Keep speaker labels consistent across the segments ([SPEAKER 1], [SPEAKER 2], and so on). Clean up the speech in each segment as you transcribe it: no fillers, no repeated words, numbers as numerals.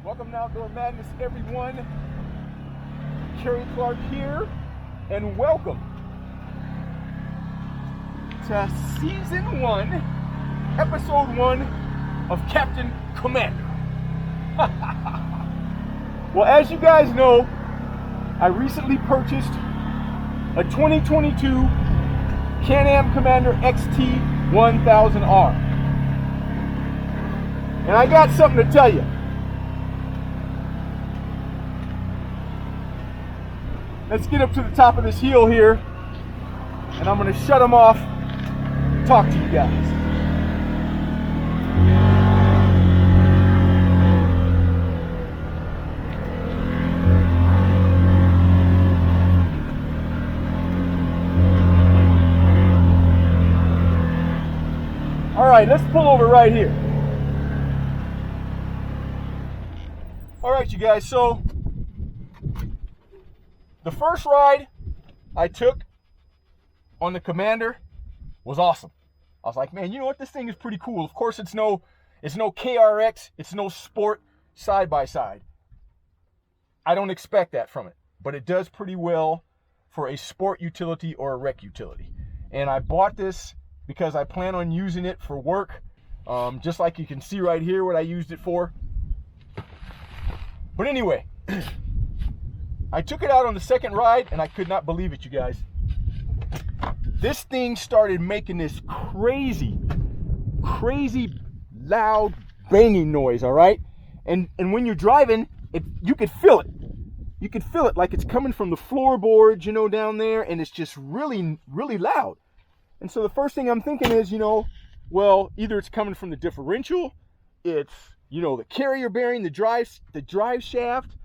[SPEAKER 1] Welcome to Outdoor Madness, everyone. Kerry Clark here, and welcome to Season 1, Episode 1 of Captain Commander. Well, as you guys know, I recently purchased a 2022 Can-Am Commander XT 1000R. And I got something to tell you. Let's get up to the top of this hill here, and I'm going to shut them off and talk to you guys. All right, let's pull over right here. All right, you guys, so the first ride I took on the Commander was awesome. I was like, man, you know what? This thing is pretty cool. Of course, it's no KRX. It's no sport side-by-side. I don't expect that from it. But it does pretty well for a sport utility or a rec utility. And I bought this because I plan on using it for work. Just like you can see right here what I used it for. But anyway, I took it out on the second ride, and I could not believe it, you guys. This thing started making this crazy loud banging noise, all right? And when you're driving, you could feel it. You could feel it like it's coming from the floorboards, down there, and it's just really, really loud. And so the first thing I'm thinking is, well, either it's coming from the differential, it's, the carrier bearing, the drive shaft,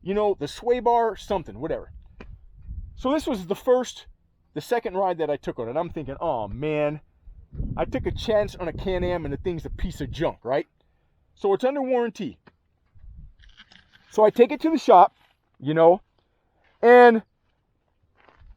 [SPEAKER 1] the sway bar, something, whatever. So this was the second ride that I took on it. I'm thinking, oh man, I took a chance on a Can-Am and the thing's a piece of junk, right? So it's under warranty. So I take it to the shop, and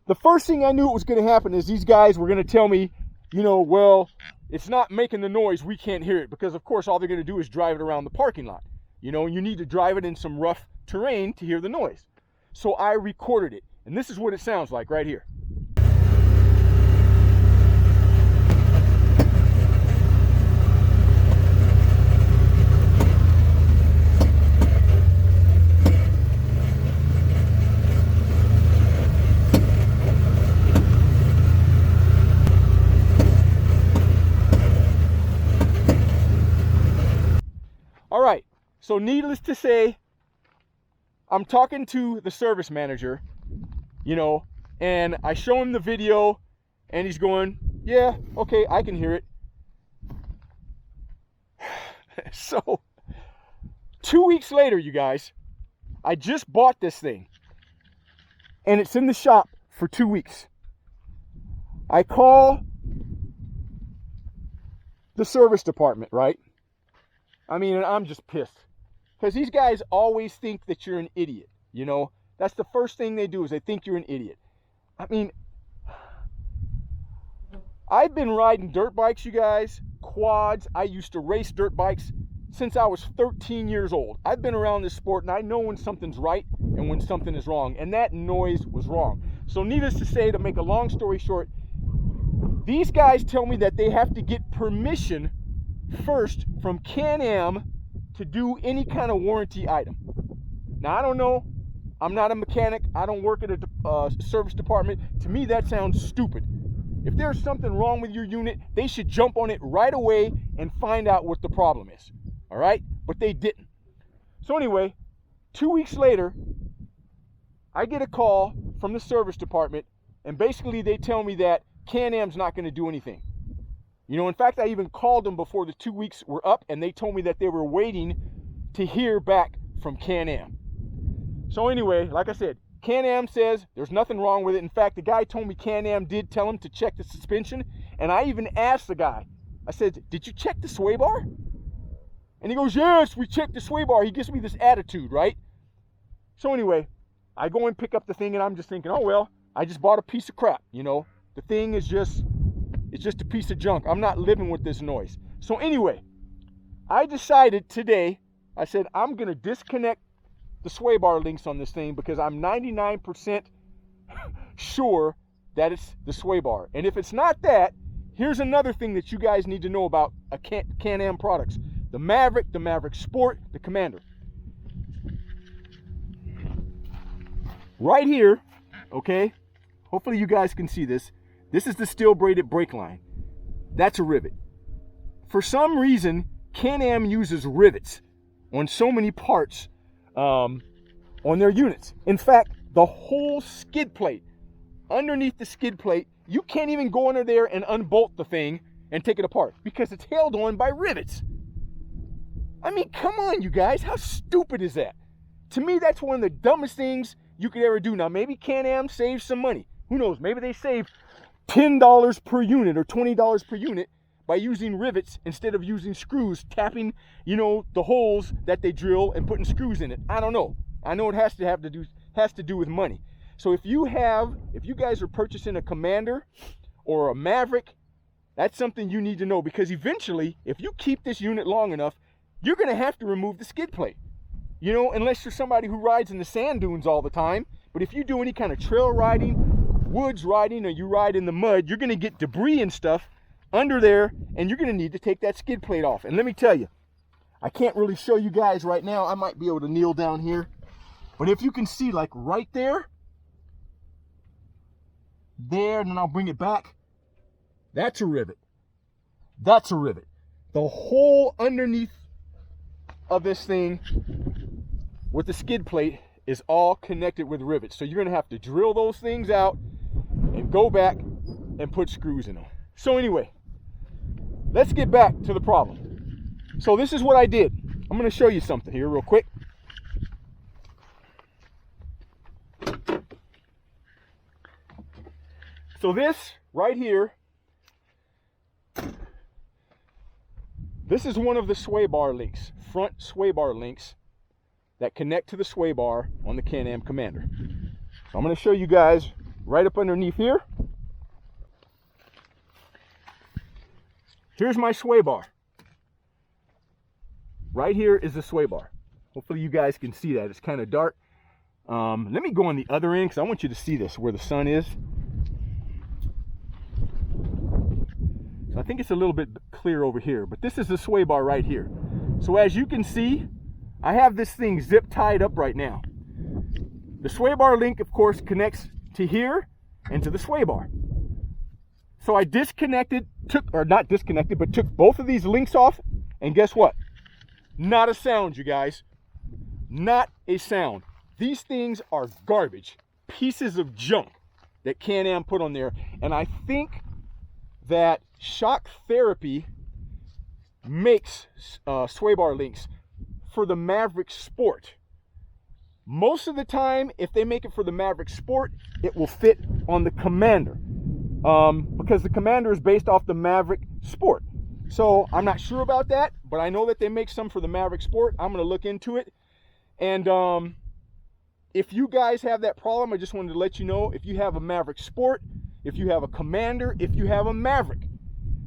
[SPEAKER 1] the first thing I knew was going to happen is these guys were going to tell me, well, it's not making the noise, we can't hear it, because of course all they're going to do is drive it around the parking lot. You need to drive it in some rough terrain to hear the noise. So I recorded it, and this is what it sounds like right here. All right, so needless to say, I'm talking to the service manager, and I show him the video, and he's going, yeah, okay, I can hear it. So 2 weeks later, you guys, I just bought this thing, and it's in the shop for 2 weeks. I call the service department, right? And I'm just pissed. Because these guys always think that you're an idiot, That's the first thing they do is they think you're an idiot. I've been riding dirt bikes, you guys, quads. I used to race dirt bikes since I was 13 years old. I've been around this sport, and I know when something's right and when something is wrong. And that noise was wrong. So needless to say, to make a long story short, these guys tell me that they have to get permission first from Can-Am to do any kind of warranty item. Now, I don't know. I'm not a mechanic. I don't work at a service department. To me, that sounds stupid. If there's something wrong with your unit, they should jump on it right away and find out what the problem is. All right? But they didn't. So anyway, 2 weeks later, I get a call from the service department, and basically they tell me that Can-Am's not going to do anything. In fact, I even called them before the 2 weeks were up, and they told me that they were waiting to hear back from Can-Am. So anyway, like I said, Can-Am says there's nothing wrong with it. In fact, the guy told me Can-Am did tell him to check the suspension, and I even asked the guy, I said, did you check the sway bar? And he goes, yes, we checked the sway bar. He gives me this attitude, right? So anyway, I go and pick up the thing, and I'm just thinking, oh, well, I just bought a piece of crap, The thing is it's just a piece of junk. I'm not living with this noise. So anyway, I decided today I said, I'm going to disconnect the sway bar links on this thing because I'm 99% sure that it's the sway bar. And if it's not that, here's another thing that you guys need to know about Can-Am products. The Maverick Sport, the Commander. Right here, okay, hopefully you guys can see this. This is the steel braided brake line. That's a rivet. For some reason, Can-Am uses rivets on so many parts on their units. In fact, the whole skid plate, underneath the skid plate, you can't even go under there and unbolt the thing and take it apart because it's held on by rivets. I mean, come on, you guys. How stupid is that? To me, that's one of the dumbest things you could ever do. Now, maybe Can-Am saves some money. Who knows? Maybe they save $10 per unit or $20 per unit by using rivets instead of using screws, tapping, you know, the holes that they drill and putting screws in it. I don't know. I know it has to do with money. So if you guys are purchasing a Commander or a Maverick, that's something you need to know, because eventually, if you keep this unit long enough, you're going to have to remove the skid plate. You know, unless you're somebody who rides in the sand dunes all the time. But if you do any kind of trail riding, woods riding, or you ride in the mud, you're going to get debris and stuff under there, and you're going to need to take that skid plate off. And let me tell you, I can't really show you guys right now. I might be able to kneel down here. But if you can see, like right there, and then I'll bring it back. That's a rivet. That's a rivet. The whole underneath of this thing with the skid plate is all connected with rivets. So you're going to have to drill those things out and go back and put screws in them. So anyway, let's get back to the problem. So this is what I did. I'm going to show you something here real quick. So this right here, this is one of the sway bar links, front sway bar links that connect to the sway bar on the Can-Am Commander. So I'm going to show you guys right up underneath here. Here's my sway bar. Right here is the sway bar. Hopefully you guys can see that. It's kind of dark. Let me go on the other end because I want you to see this, where the sun is. So I think it's a little bit clear over here, but this is the sway bar right here. So as you can see, I have this thing zip tied up right now. The sway bar link, of course, connects to here and to the sway bar. So I took both of these links off, and guess what? Not a sound, you guys. Not a sound. These things are garbage, pieces of junk that Can-Am put on there, and I think that Shock Therapy makes sway bar links for the Maverick Sport. Most of the time, if they make it for the Maverick Sport, it will fit on the Commander, because the Commander is based off the Maverick Sport. So I'm not sure about that, but I know that they make some for the Maverick Sport. I'm going to look into it. And if you guys have that problem, I just wanted to let you know, if you have a Maverick Sport, if you have a Commander, if you have a Maverick,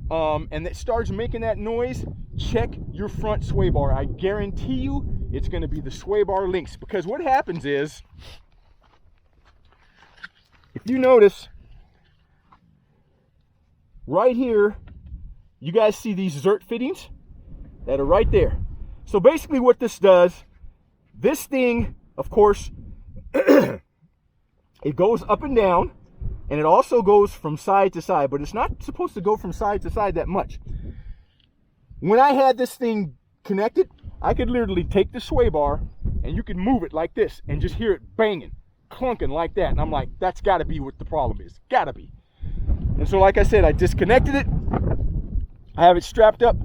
[SPEAKER 1] and it starts making that noise, check your front sway bar. I guarantee you it's going to be the sway bar links, because what happens is, if you notice right here, you guys see these Zert fittings that are right there. So basically what this does, this thing, of course, it goes up and down, and it also goes from side to side, but it's not supposed to go from side to side that much. When I had this thing connected, I could literally take the sway bar and you could move it like this and just hear it banging, clunking like that. And I'm like, that's got to be what the problem is. Got to be. And so, like I said, I disconnected it. I have it strapped up.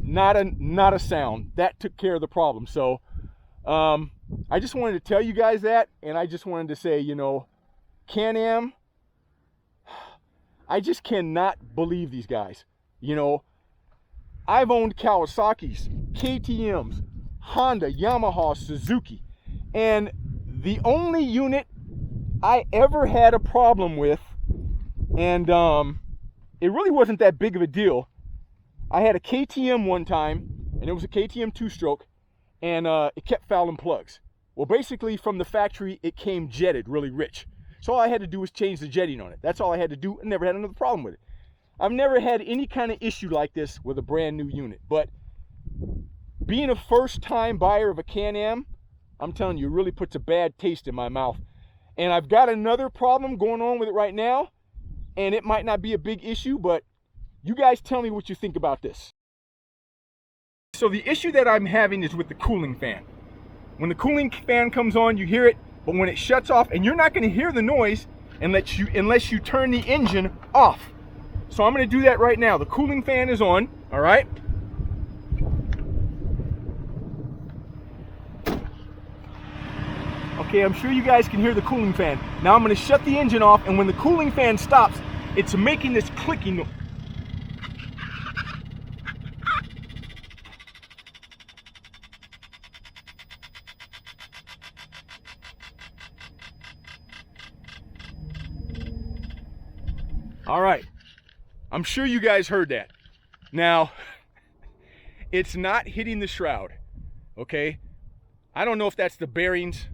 [SPEAKER 1] Not a sound. That took care of the problem. So I just wanted to tell you guys that, and I just wanted to say, you know, Can-Am, I just cannot believe these guys. You know, I've owned Kawasaki's, KTM's, Honda, Yamaha, Suzuki, and the only unit I ever had a problem with, and it really wasn't that big of a deal. I had a KTM one time, and it was a KTM 2-stroke, and it kept fouling plugs. Well, basically from the factory, it came jetted, really rich. So all I had to do was change the jetting on it. That's all I had to do, and never had another problem with it. I've never had any kind of issue like this with a brand new unit, but being a first-time buyer of a Can-Am, I'm telling you, it really puts a bad taste in my mouth. And I've got another problem going on with it right now, and it might not be a big issue, but you guys tell me what you think about this. So the issue that I'm having is with the cooling fan. When the cooling fan comes on, you hear it, but when it shuts off, and you're not going to hear the noise unless you turn the engine off. So I'm going to do that right now. The cooling fan is on, all right? Okay, I'm sure you guys can hear the cooling fan. Now I'm going to shut the engine off, and when the cooling fan stops, it's making this clicking noise. All right, I'm sure you guys heard that. Now, it's not hitting the shroud, okay? I don't know if that's the bearings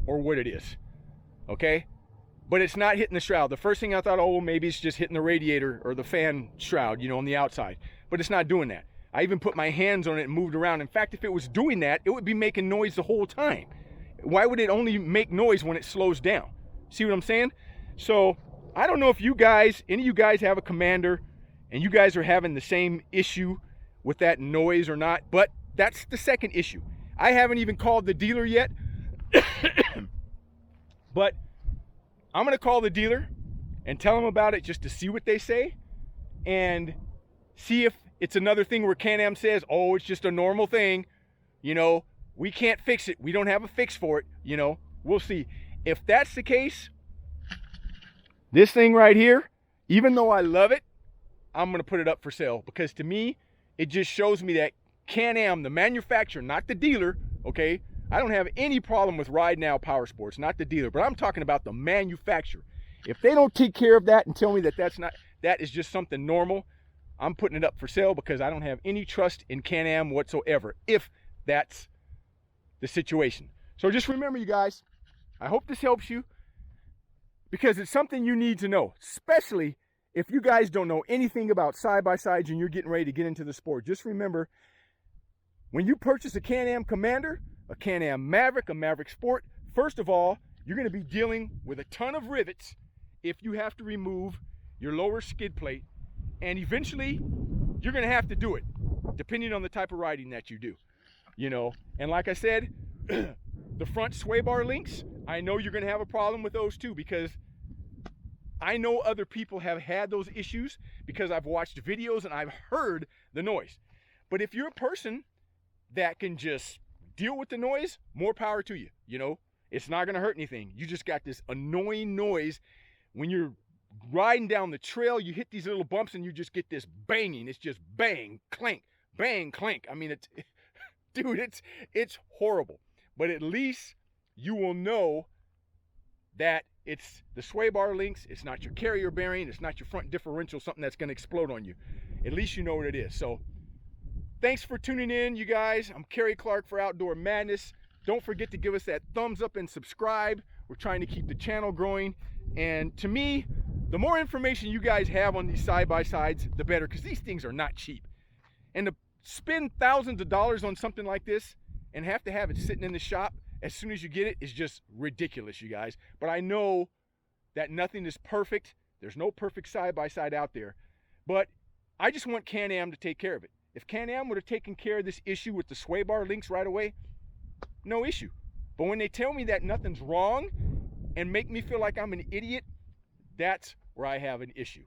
[SPEAKER 1] or what it is, okay? But it's not hitting the shroud. The first thing I thought, oh, maybe it's just hitting the radiator or the fan shroud, you know, on the outside. But it's not doing that. I even put my hands on it and moved around. In fact, if it was doing that, it would be making noise the whole time. Why would it only make noise when it slows down? See what I'm saying? So I don't know if you guys, any of you guys have a Commander and you guys are having the same issue with that noise or not, but that's the second issue. I haven't even called the dealer yet, but I'm going to call the dealer and tell them about it just to see what they say and see if it's another thing where Can-Am says, oh, it's just a normal thing. You know, we can't fix it. We don't have a fix for it. You know, we'll see. If that's the case, this thing right here, even though I love it, I'm going to put it up for sale because to me, it just shows me that Can-Am, the manufacturer, not the dealer, okay? I don't have any problem with Ride Now Power Sports, not the dealer, but I'm talking about the manufacturer. If they don't take care of that and tell me that that is just something normal, I'm putting it up for sale because I don't have any trust in Can-Am whatsoever, if that's the situation. So just remember, you guys, I hope this helps you because it's something you need to know, especially if you guys don't know anything about side-by-sides and you're getting ready to get into the sport. Just remember, when you purchase a Can-Am Commander, a Can-Am Maverick, a Maverick Sport, first of all, you're going to be dealing with a ton of rivets if you have to remove your lower skid plate, and eventually you're going to have to do it depending on the type of riding that you do, you know. And like I said, the front sway bar links, I know you're going to have a problem with those too, because I know other people have had those issues because I've watched videos and I've heard the noise. But if you're a person that can just deal with the noise, more power to you. You know, it's not going to hurt anything. You just got this annoying noise when you're riding down the trail. You hit these little bumps and you just get this banging. It's just bang, clank, bang, clank. I mean, dude, it's horrible. But at least you will know that it's the sway bar links. It's not your carrier bearing. It's not your front differential, something that's going to explode on you. At least you know what it is. So thanks for tuning in, you guys. I'm Kerry Clark for Outdoor Madness. Don't forget to give us that thumbs up and subscribe. We're trying to keep the channel growing. And to me, the more information you guys have on these side-by-sides, the better, because these things are not cheap. And to spend thousands of dollars on something like this and have to have it sitting in the shop as soon as you get it is just ridiculous, you guys. But I know that nothing is perfect. There's no perfect side-by-side out there. But I just want Can-Am to take care of it. If Can-Am would have taken care of this issue with the sway bar links right away, no issue. But when they tell me that nothing's wrong and make me feel like I'm an idiot, that's where I have an issue.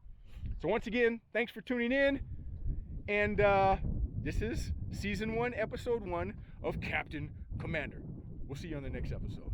[SPEAKER 1] So once again, thanks for tuning in. And this is Season 1, Episode 1 of Captain Commander. We'll see you on the next episode.